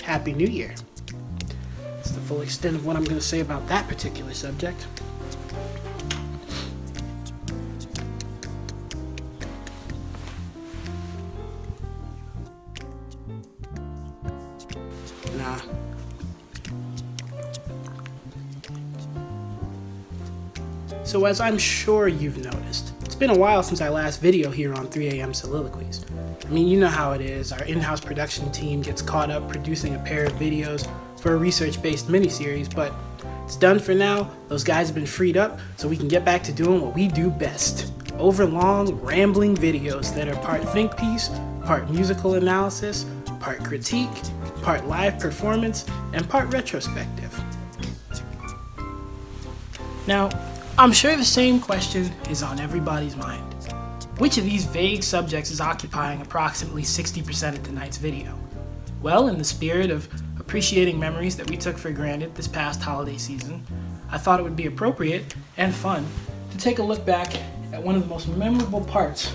Happy New Year. That's the full extent of what I'm going to say about that particular subject. So as I'm sure you've noticed, it's been a while since our last video here on 3am Soliloquies. I mean, you know how it is. Our in-house production team gets caught up producing a pair of videos for a research-based miniseries, but it's done for now. Those guys have been freed up, so we can get back to doing what we do best. Overlong, rambling videos that are part think piece, part musical analysis, part critique, part live performance, and part retrospective. Now, I'm sure the same question is on everybody's mind. Which of these vague subjects is occupying approximately 60% of tonight's video? Well, in the spirit of appreciating memories that we took for granted this past holiday season, I thought it would be appropriate and fun to take a look back at one of the most memorable parts,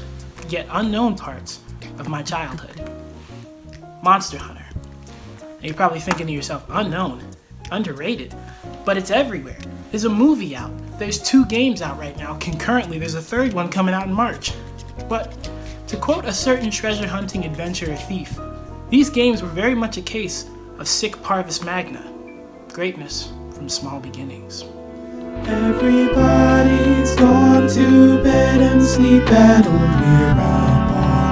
yet unknown parts, of my childhood. Monster Hunter. Now you're probably thinking to yourself, unknown, underrated, but it's everywhere. There's a movie out. There's 2 games out right now. Concurrently, there's a 3rd one coming out in March. But to quote a certain treasure hunting adventurer thief, these games were very much a case of sic parvis magna, greatness from small beginnings. Everybody's gone to bed and sleep at home. We're up all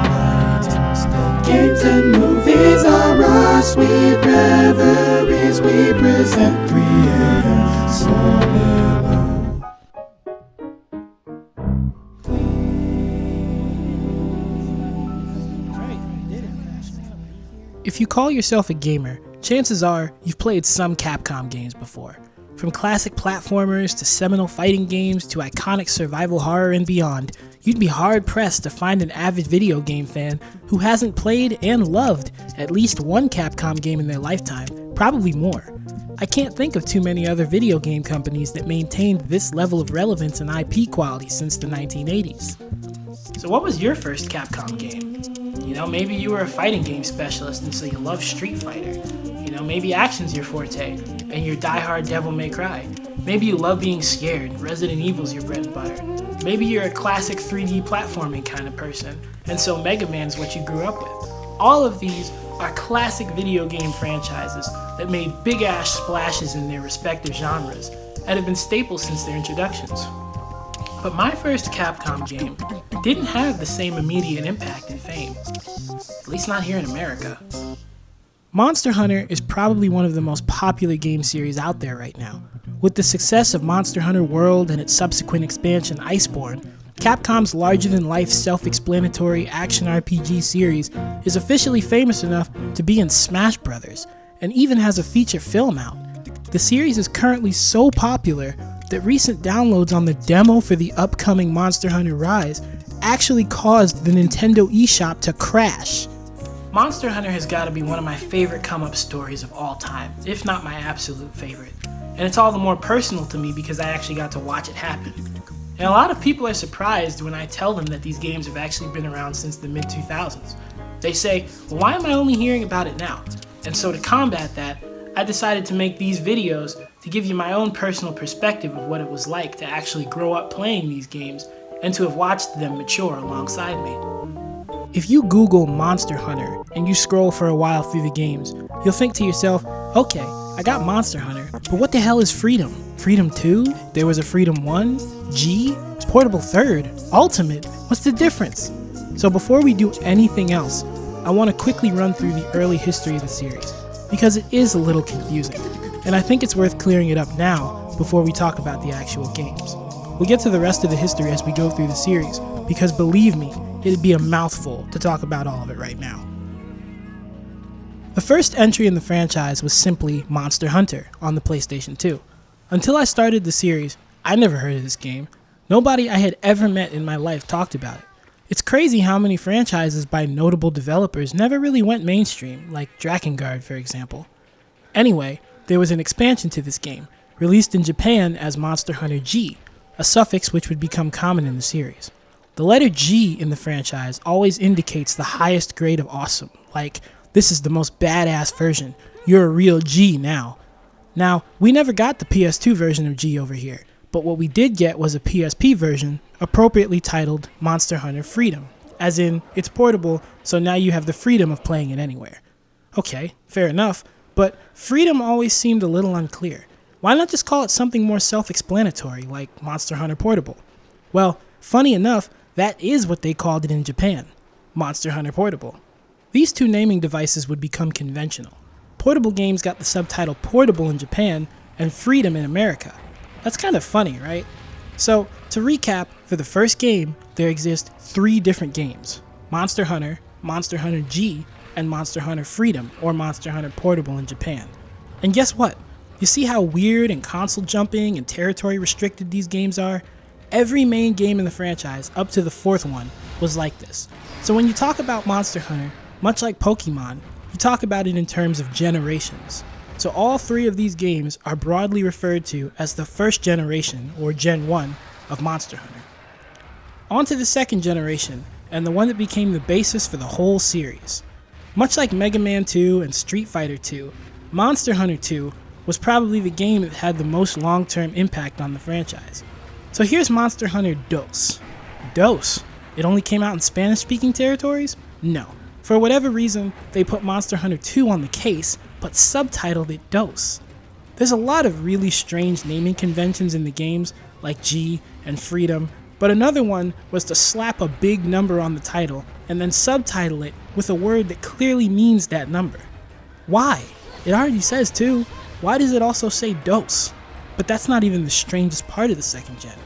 night. Games and movies are our sweet reveries. We present 3am Soliloquies. If you call yourself a gamer, chances are you've played some Capcom games before. From classic platformers to seminal fighting games to iconic survival horror and beyond, you'd be hard-pressed to find an avid video game fan who hasn't played and loved at least one Capcom game in their lifetime, probably more. I can't think of too many other video game companies that maintained this level of relevance and IP quality since the 1980s. So what was your first Capcom game? You know, maybe you were a fighting game specialist and so you love Street Fighter. You know, maybe action's your forte and you're diehard Devil May Cry. Maybe you love being scared, Resident Evil's your bread and butter. Maybe you're a classic 3D platforming kind of person, and so Mega Man's what you grew up with. All of these are classic video game franchises that made big-ass splashes in their respective genres and have been staples since their introductions. But my first Capcom game didn't have the same immediate impact and fame, at least not here in America. Monster Hunter is probably one of the most popular game series out there right now. With the success of Monster Hunter World and its subsequent expansion Iceborne, Capcom's larger-than-life self-explanatory action RPG series is officially famous enough to be in Smash Bros. And even has a feature film out. The series is currently so popular that recent downloads on the demo for the upcoming Monster Hunter Rise actually caused the Nintendo eShop to crash. Monster Hunter has got to be one of my favorite come-up stories of all time, if not my absolute favorite. And it's all the more personal to me because I actually got to watch it happen. And a lot of people are surprised when I tell them that these games have actually been around since the mid-2000s. They say, well, why am I only hearing about it now? And so to combat that, I decided to make these videos to give you my own personal perspective of what it was like to actually grow up playing these games and to have watched them mature alongside me. If you Google Monster Hunter and you scroll for a while through the games, you'll think to yourself, okay, I got Monster Hunter, but what the hell is Freedom? Freedom 2? There was a Freedom 1? G? Portable 3rd? Ultimate? What's the difference? So before we do anything else, I want to quickly run through the early history of the series, because it is a little confusing, and I think it's worth clearing it up now before we talk about the actual games. We'll get to the rest of the history as we go through the series, because believe me, it'd be a mouthful to talk about all of it right now. The first entry in the franchise was simply Monster Hunter on the PlayStation 2. Until I started the series, I never heard of this game. Nobody I had ever met in my life talked about it. It's crazy how many franchises by notable developers never really went mainstream, like Drakengard for example. Anyway, there was an expansion to this game, released in Japan as Monster Hunter G, a suffix which would become common in the series. The letter G in the franchise always indicates the highest grade of awesome, like this is the most badass version, You're a real G now. Now, we never got the PS2 version of G over here, but what we did get was a PSP version, appropriately titled Monster Hunter Freedom, as in, it's portable, so now you have the freedom of playing it anywhere. Okay, fair enough, but freedom always seemed a little unclear. Why not just call it something more self-explanatory, like Monster Hunter Portable? Well, funny enough, that is what they called it in Japan, Monster Hunter Portable. These two naming devices would become conventional. Portable games got the subtitle Portable in Japan and Freedom in America. That's kind of funny, right? So, to recap, for the first game, there exist 3 different games: Monster Hunter G, and Monster Hunter Freedom, or Monster Hunter Portable in Japan. And guess what? You see how weird and console jumping and territory restricted these games are? Every main game in the franchise, up to the 4th one, was like this. So when you talk about Monster Hunter, much like Pokemon, you talk about it in terms of generations. So all 3 of these games are broadly referred to as the first generation, or Gen 1, of Monster Hunter. On to the second generation, and the one that became the basis for the whole series. Much like Mega Man 2 and Street Fighter 2, Monster Hunter 2 was probably the game that had the most long-term impact on the franchise. So here's Monster Hunter DOS. DOS? It only came out in Spanish-speaking territories? No. For whatever reason, they put Monster Hunter 2 on the case, but subtitled it DOS. There's a lot of really strange naming conventions in the games, like G and Freedom, but another one was to slap a big number on the title and then subtitle it with a word that clearly means that number. Why? It already says 2. Why does it also say DOS? But that's not even the strangest part of the second gen.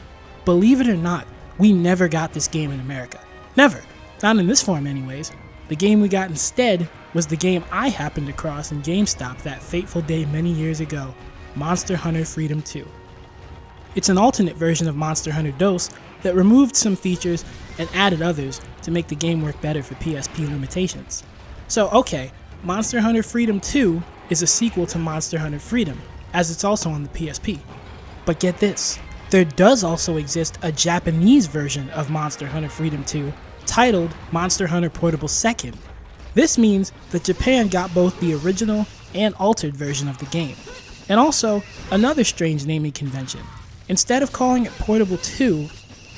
Believe it or not, we never got this game in America. Never. Not in this form anyways. The game we got instead was the game I happened across in GameStop that fateful day many years ago, Monster Hunter Freedom 2. It's an alternate version of Monster Hunter DOS that removed some features and added others to make the game work better for PSP limitations. So okay, Monster Hunter Freedom 2 is a sequel to Monster Hunter Freedom, as it's also on the PSP. But get this, there does also exist a Japanese version of Monster Hunter Freedom 2 titled Monster Hunter Portable 2nd. This means that Japan got both the original and altered version of the game. And also, another strange naming convention. Instead of calling it Portable 2,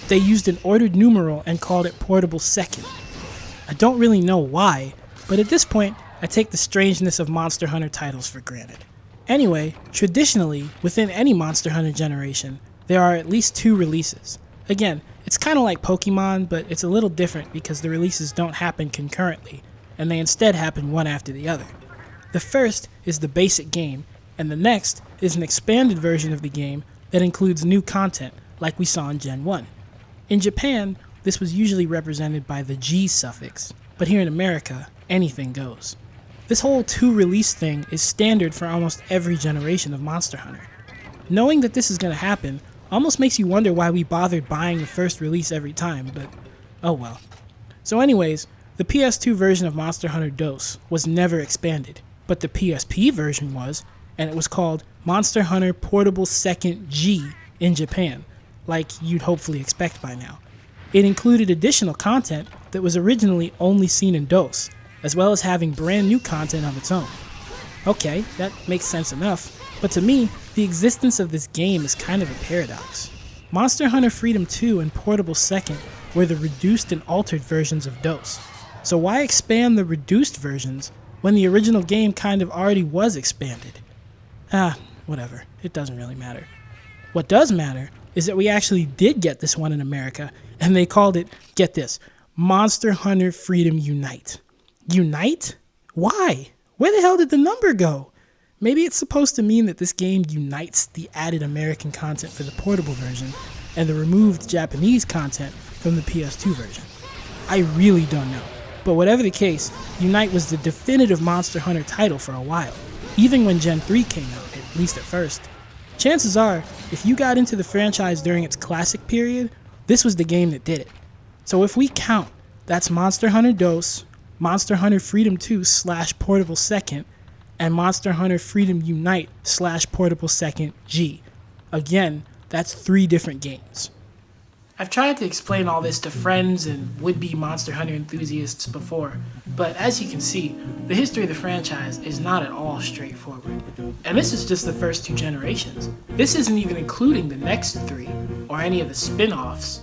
they used an ordered numeral and called it Portable 2nd. I don't really know why, but at this point, I take the strangeness of Monster Hunter titles for granted. Anyway, traditionally, within any Monster Hunter generation, there are at least 2 releases. Again, it's kind of like Pokemon, but it's a little different because the releases don't happen concurrently, and they instead happen one after the other. The first is the basic game, and the next is an expanded version of the game that includes new content, like we saw in Gen 1. In Japan, this was usually represented by the G suffix, but here in America, anything goes. This whole 2 release thing is standard for almost every generation of Monster Hunter. Knowing that this is going to happen almost makes you wonder why we bothered buying the first release every time, but oh well. So anyways, the PS2 version of Monster Hunter DOS was never expanded, but the PSP version was, and it was called Monster Hunter Portable 2nd G in Japan, like you'd hopefully expect by now. It included additional content that was originally only seen in DOS, as well as having brand new content of its own. Okay, that makes sense enough, but to me, the existence of this game is kind of a paradox. Monster Hunter Freedom 2 and Portable 2nd were the reduced and altered versions of DOS. So why expand the reduced versions when the original game kind of already was expanded? Whatever, it doesn't really matter. What does matter is that we actually did get this one in America, and they called it, get this, Monster Hunter Freedom Unite. Unite? Why? Where the hell did the number go? Maybe it's supposed to mean that this game unites the added American content for the portable version and the removed Japanese content from the PS2 version. I really don't know. But whatever the case, Unite was the definitive Monster Hunter title for a while, even when Gen 3 came out, at least at first. Chances are, if you got into the franchise during its classic period, this was the game that did it. So if we count, that's Monster Hunter DOS, Monster Hunter Freedom 2 / Portable 2nd, and Monster Hunter Freedom Unite / Portable 2nd G. Again, that's 3 different games. I've tried to explain all this to friends and would-be Monster Hunter enthusiasts before, but as you can see, the history of the franchise is not at all straightforward. And this is just the first 2 generations. This isn't even including the next 3, or any of the spin-offs,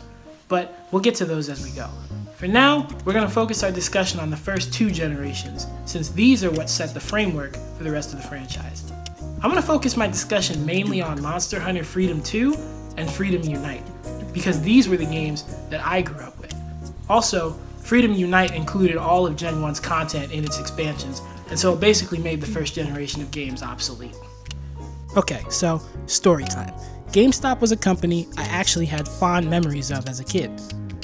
but we'll get to those as we go. For now, we're going to focus our discussion on the first 2 generations, since these are what set the framework for the rest of the franchise. I'm going to focus my discussion mainly on Monster Hunter Freedom 2 and Freedom Unite, because these were the games that I grew up with. Also, Freedom Unite included all of Gen 1's content in its expansions, and so it basically made the first generation of games obsolete. Okay, so story time. GameStop was a company I actually had fond memories of as a kid.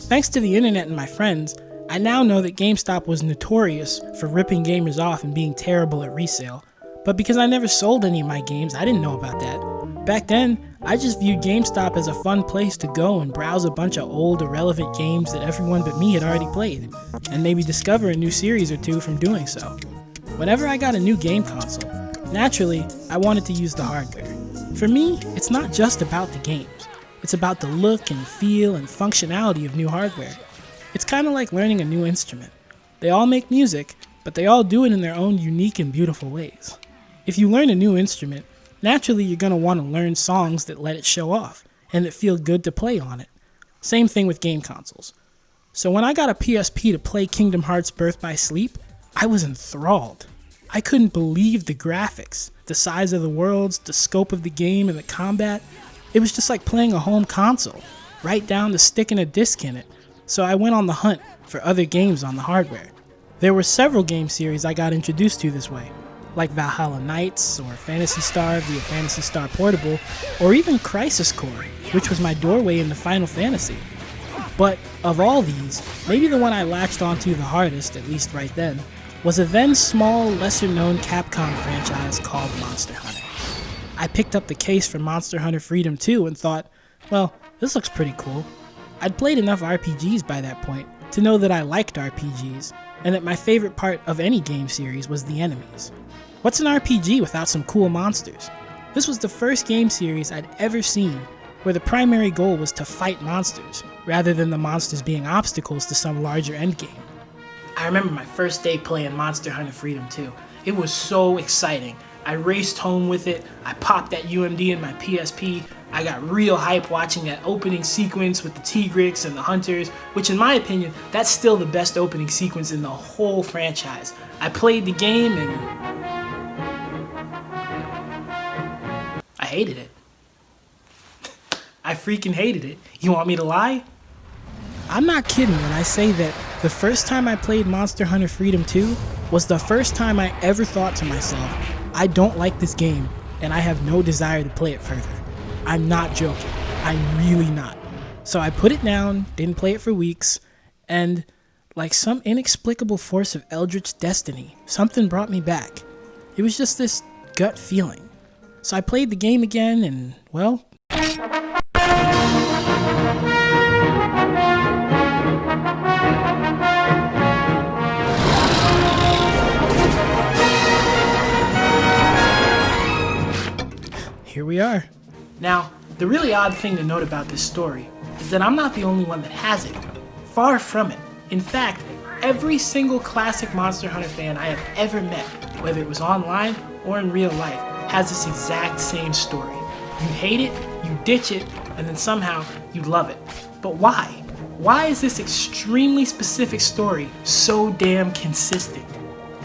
Thanks to the internet and my friends, I now know that GameStop was notorious for ripping gamers off and being terrible at resale, but because I never sold any of my games, I didn't know about that. Back then, I just viewed GameStop as a fun place to go and browse a bunch of old, irrelevant games that everyone but me had already played, and maybe discover a new series or 2 from doing so. Whenever I got a new game console, naturally, I wanted to use the hardware. For me, it's not just about the games. It's about the look and feel and functionality of new hardware. It's kind of like learning a new instrument. They all make music, but they all do it in their own unique and beautiful ways. If you learn a new instrument, naturally you're going to want to learn songs that let it show off, and that feel good to play on it. Same thing with game consoles. So when I got a PSP to play Kingdom Hearts Birth by Sleep, I was enthralled. I couldn't believe the graphics, the size of the worlds, the scope of the game, and the combat. It was just like playing a home console, right down to sticking a disc in it. So I went on the hunt for other games on the hardware. There were several game series I got introduced to this way, like Valhalla Knights, or Phantasy Star via Phantasy Star Portable, or even Crisis Core, which was my doorway into Final Fantasy. But of all these, maybe the one I latched onto the hardest, at least right then, was a then small, lesser-known Capcom franchise called Monster Hunter. I picked up the case for Monster Hunter Freedom 2 and thought, well, this looks pretty cool. I'd played enough RPGs by that point to know that I liked RPGs, and that my favorite part of any game series was the enemies. What's an RPG without some cool monsters? This was the first game series I'd ever seen where the primary goal was to fight monsters, rather than the monsters being obstacles to some larger endgame. I remember my first day playing Monster Hunter Freedom 2. It was so exciting. I raced home with it, I popped that UMD in my PSP, I got real hype watching that opening sequence with the Tigrex and the Hunters, which in my opinion, that's still the best opening sequence in the whole franchise. I played the game and I hated it. I freaking hated it. You want me to lie? I'm not kidding when I say that the first time I played Monster Hunter Freedom 2 was the first time I ever thought to myself, I don't like this game and I have no desire to play it further. I'm not joking. I'm really not. So I put it down, didn't play it for weeks, and like some inexplicable force of eldritch destiny, something brought me back. It was just this gut feeling. So I played the game again and, well, here we are. Now, the really odd thing to note about this story is that I'm not the only one that has it. Far from it. In fact, every single classic Monster Hunter fan I have ever met, whether it was online or in real life, has this exact same story. You hate it, you ditch it, and then somehow you love it. But why? Why is this extremely specific story so damn consistent?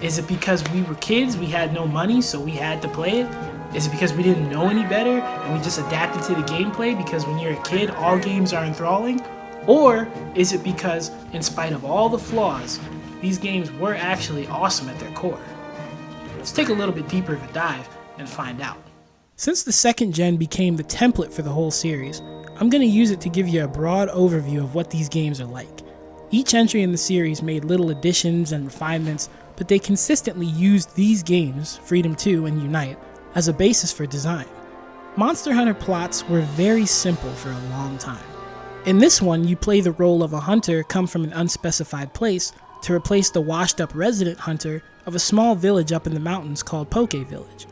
Is it because we were kids, we had no money, so we had to play it? Is it because we didn't know any better and we just adapted to the gameplay because when you're a kid, all games are enthralling? Or is it because, in spite of all the flaws, these games were actually awesome at their core? Let's take a little bit deeper of a dive and find out. Since the second gen became the template for the whole series, I'm going to use it to give you a broad overview of what these games are like. Each entry in the series made little additions and refinements, but they consistently used these games, Freedom 2 and Unite, as a basis for design. Monster Hunter plots were very simple for a long time. In this one, you play the role of a hunter come from an unspecified place to replace the washed-up resident hunter of a small village up in the mountains called Poke Village.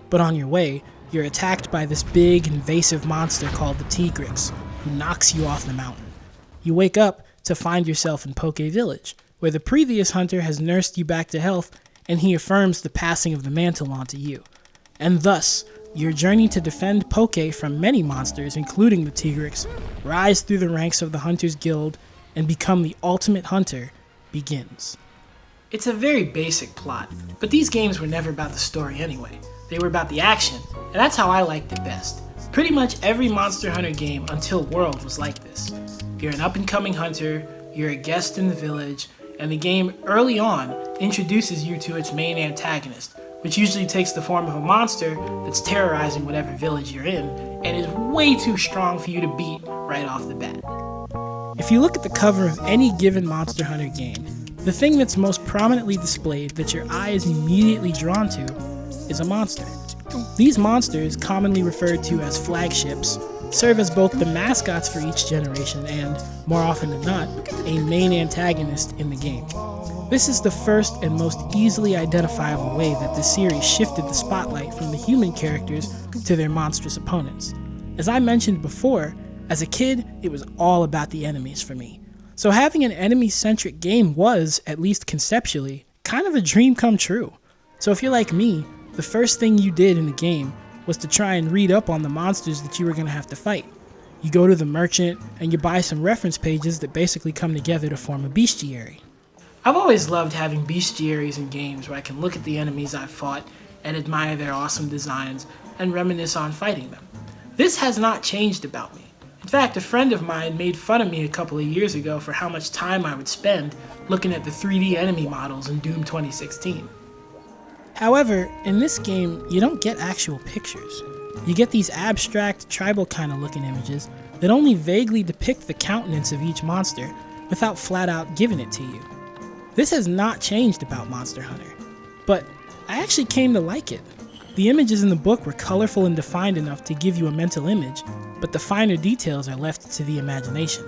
But on your way, you're attacked by this big, invasive monster called the Tigrex, who knocks you off the mountain. You wake up to find yourself in Poke Village, where the previous hunter has nursed you back to health, and he affirms the passing of the mantle onto you. And thus, your journey to defend Poke from many monsters, including the Tigrex, rise through the ranks of the Hunters Guild, and become the ultimate hunter begins. It's a very basic plot, but these games were never about the story anyway. They were about the action, and that's how I liked it best. Pretty much every Monster Hunter game until World was like this. You're an up-and-coming hunter, you're a guest in the village, and the game early on introduces you to its main antagonist, which usually takes the form of a monster that's terrorizing whatever village you're in, and is way too strong for you to beat right off the bat. If you look at the cover of any given Monster Hunter game, the thing that's most prominently displayed that your eye is immediately drawn to is a monster. These monsters, commonly referred to as flagships, serve as both the mascots for each generation and, more often than not, a main antagonist in the game. This is the first and most easily identifiable way that the series shifted the spotlight from the human characters to their monstrous opponents. As I mentioned before, as a kid, it was all about the enemies for me. So having an enemy-centric game was, at least conceptually, kind of a dream come true. So if you're like me, the first thing you did in the game was to try and read up on the monsters that you were going to have to fight. You go to the merchant and you buy some reference pages that basically come together to form a bestiary. I've always loved having bestiaries in games where I can look at the enemies I've fought and admire their awesome designs and reminisce on fighting them. This has not changed about me. In fact, a friend of mine made fun of me a couple of years ago for how much time I would spend looking at the 3D enemy models in Doom 2016. However, in this game, you don't get actual pictures. You get these abstract, tribal kind of looking images that only vaguely depict the countenance of each monster without flat out giving it to you. This has not changed about Monster Hunter, but I actually came to like it. The images in the book were colorful and defined enough to give you a mental image, but the finer details are left to the imagination.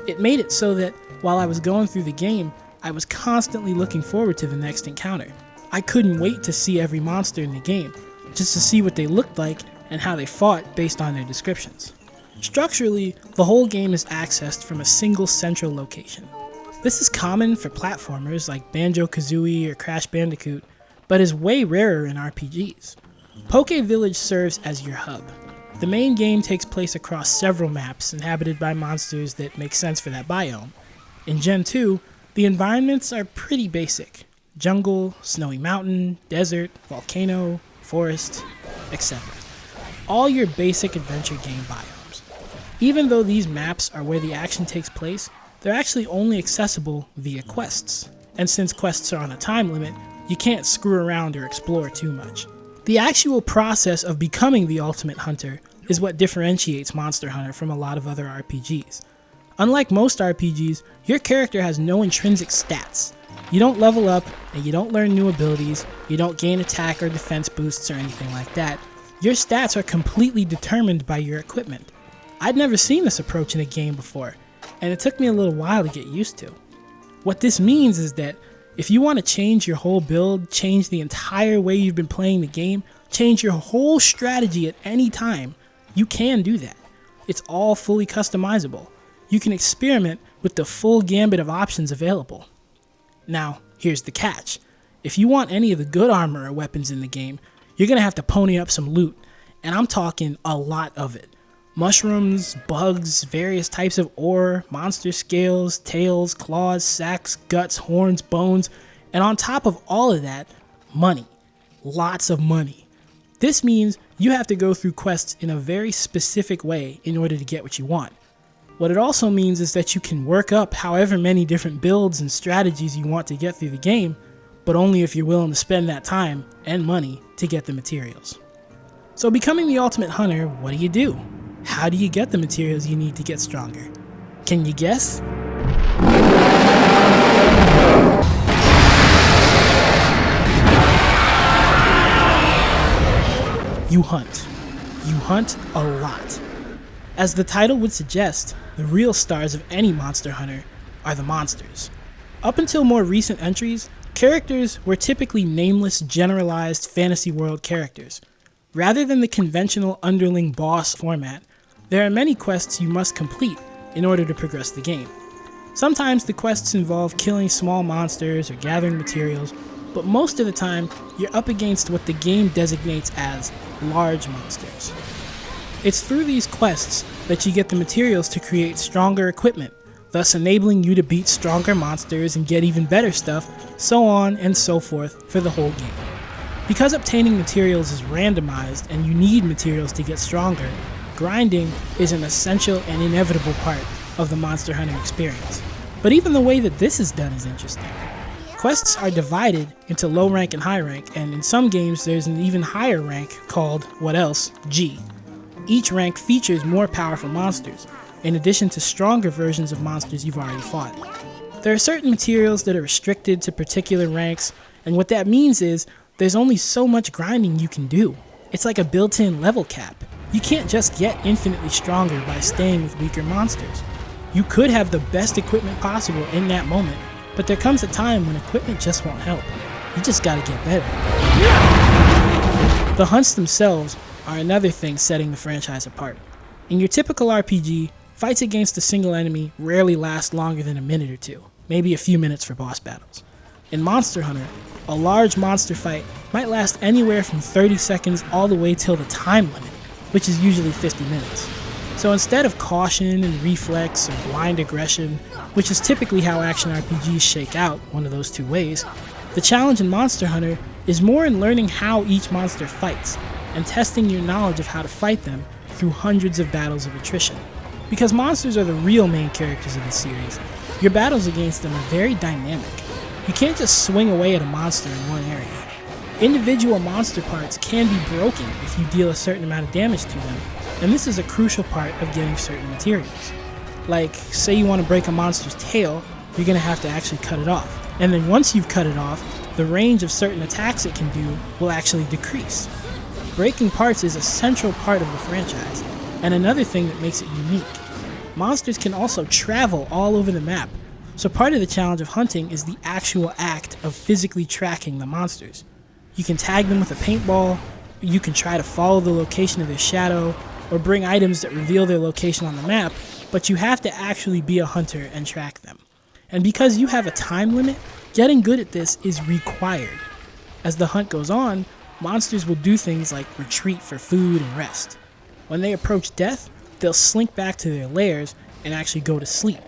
It made it so that while I was going through the game, I was constantly looking forward to the next encounter. I couldn't wait to see every monster in the game, just to see what they looked like and how they fought based on their descriptions. Structurally, the whole game is accessed from a single central location. This is common for platformers like Banjo-Kazooie or Crash Bandicoot, but is way rarer in RPGs. Poke Village serves as your hub. The main game takes place across several maps inhabited by monsters that make sense for that biome. In Gen 2, the environments are pretty basic. Jungle, snowy mountain, desert, volcano, forest, etc. All your basic adventure game biomes. Even though these maps are where the action takes place, they're actually only accessible via quests. And since quests are on a time limit, you can't screw around or explore too much. The actual process of becoming the ultimate hunter is what differentiates Monster Hunter from a lot of other RPGs. Unlike most RPGs, your character has no intrinsic stats. You don't level up, and you don't learn new abilities, you don't gain attack or defense boosts or anything like that. Your stats are completely determined by your equipment. I'd never seen this approach in a game before, and it took me a little while to get used to. What this means is that if you want to change your whole build, change the entire way you've been playing the game, change your whole strategy at any time, you can do that. It's all fully customizable. You can experiment with the full gambit of options available. Now, here's the catch. If you want any of the good armor or weapons in the game, you're going to have to pony up some loot, and I'm talking a lot of it. Mushrooms, bugs, various types of ore, monster scales, tails, claws, sacks, guts, horns, bones, and on top of all of that, money. Lots of money. This means you have to go through quests in a very specific way in order to get what you want. What it also means is that you can work up however many different builds and strategies you want to get through the game, but only if you're willing to spend that time and money to get the materials. So becoming the ultimate hunter, what do you do? How do you get the materials you need to get stronger? Can you guess? You hunt. You hunt a lot. As the title would suggest, the real stars of any Monster Hunter are the monsters. Up until more recent entries, characters were typically nameless, generalized fantasy world characters. Rather than the conventional underling boss format, there are many quests you must complete in order to progress the game. Sometimes the quests involve killing small monsters or gathering materials, but most of the time you're up against what the game designates as large monsters. It's through these quests that you get the materials to create stronger equipment, thus enabling you to beat stronger monsters and get even better stuff, so on and so forth for the whole game. Because obtaining materials is randomized and you need materials to get stronger, grinding is an essential and inevitable part of the Monster Hunter experience. But even the way that this is done is interesting. Quests are divided into low rank and high rank, and in some games there's an even higher rank called, what else, G. Each rank features more powerful monsters, in addition to stronger versions of monsters you've already fought. There are certain materials that are restricted to particular ranks, and what that means is there's only so much grinding you can do. It's like a built-in level cap. You can't just get infinitely stronger by staying with weaker monsters. You could have the best equipment possible in that moment, but there comes a time when equipment just won't help. You just gotta get better. The hunts themselves are another thing setting the franchise apart. In your typical RPG, fights against a single enemy rarely last longer than a minute or two, maybe a few minutes for boss battles. In Monster Hunter, a large monster fight might last anywhere from 30 seconds all the way till the time limit, which is usually 50 minutes. So instead of caution and reflex or blind aggression, which is typically how action RPGs shake out, one of those two ways, the challenge in Monster Hunter is more in learning how each monster fights, and testing your knowledge of how to fight them through hundreds of battles of attrition. Because monsters are the real main characters of the series, your battles against them are very dynamic. You can't just swing away at a monster in one area. Individual monster parts can be broken if you deal a certain amount of damage to them, and this is a crucial part of getting certain materials. Like, say you want to break a monster's tail, you're going to have to actually cut it off. And then once you've cut it off, the range of certain attacks it can do will actually decrease. Breaking parts is a central part of the franchise, and another thing that makes it unique. Monsters can also travel all over the map, so part of the challenge of hunting is the actual act of physically tracking the monsters. You can tag them with a paintball, you can try to follow the location of their shadow, or bring items that reveal their location on the map, but you have to actually be a hunter and track them. And because you have a time limit, getting good at this is required. As the hunt goes on, monsters will do things like retreat for food and rest. When they approach death, they'll slink back to their lairs and actually go to sleep.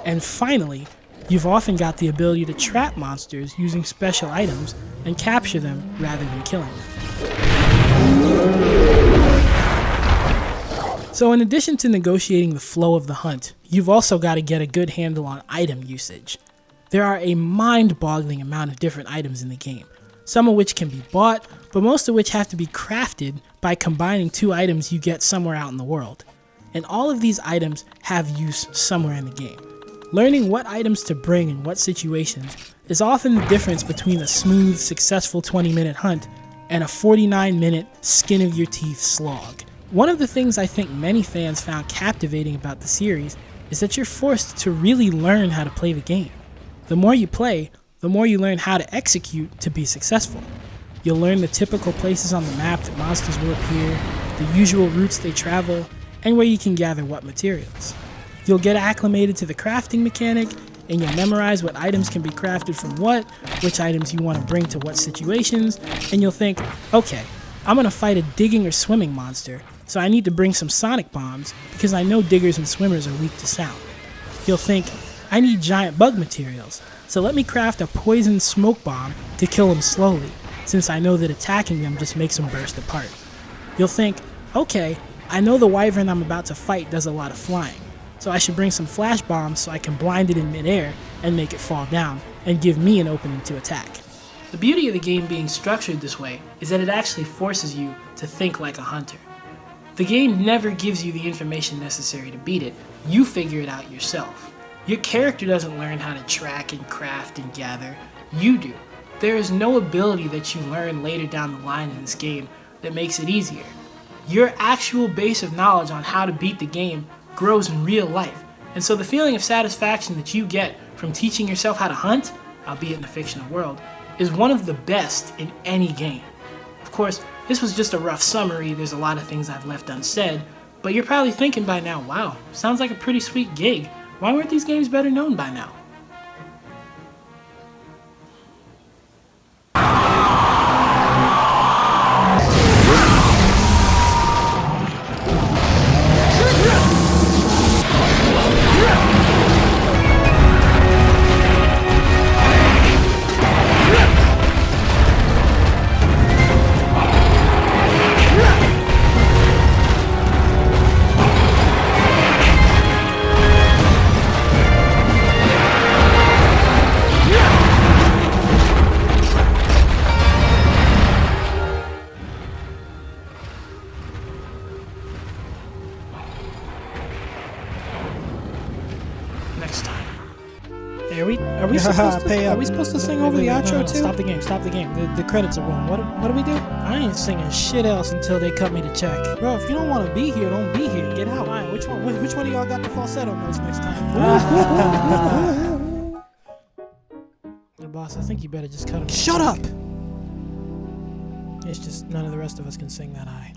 And finally, you've often got the ability to trap monsters using special items and capture them rather than killing them. So in addition to negotiating the flow of the hunt, you've also got to get a good handle on item usage. There are a mind-boggling amount of different items in the game, some of which can be bought, but most of which have to be crafted by combining two items you get somewhere out in the world. And all of these items have use somewhere in the game. Learning what items to bring in what situations is often the difference between a smooth, successful 20-minute hunt and a 49-minute skin-of-your-teeth slog. One of the things I think many fans found captivating about the series is that you're forced to really learn how to play the game. The more you play, the more you learn how to execute to be successful. You'll learn the typical places on the map that monsters will appear, the usual routes they travel, and where you can gather what materials. You'll get acclimated to the crafting mechanic, and you'll memorize what items can be crafted from what, which items you want to bring to what situations, and you'll think, okay, I'm going to fight a digging or swimming monster, so I need to bring some sonic bombs because I know diggers and swimmers are weak to sound. You'll think, I need giant bug materials, so let me craft a poison smoke bomb to kill them slowly, since I know that attacking them just makes them burst apart. You'll think, okay, I know the wyvern I'm about to fight does a lot of flying, so I should bring some flash bombs so I can blind it in midair and make it fall down and give me an opening to attack. The beauty of the game being structured this way is that it actually forces you to think like a hunter. The game never gives you the information necessary to beat it, you figure it out yourself. Your character doesn't learn how to track and craft and gather, you do. There is no ability that you learn later down the line in this game that makes it easier. Your actual base of knowledge on how to beat the game grows in real life, and so the feeling of satisfaction that you get from teaching yourself how to hunt, albeit in a fictional world, is one of the best in any game. Of course, this was just a rough summary, there's a lot of things I've left unsaid, But you're probably thinking by now, wow, sounds like a pretty sweet gig. Why weren't these games better known by now? Next time. Hey, are we supposed to sing over the outro too? Stop the game. The credits are wrong. What do we do? I ain't singing shit else until they cut me the check. Bro, if you don't want to be here, don't be here. Get out. Right, which one of y'all got the falsetto notes next time? Hey, boss, I think you better just cut him. Shut up! It's just none of the rest of us can sing that high.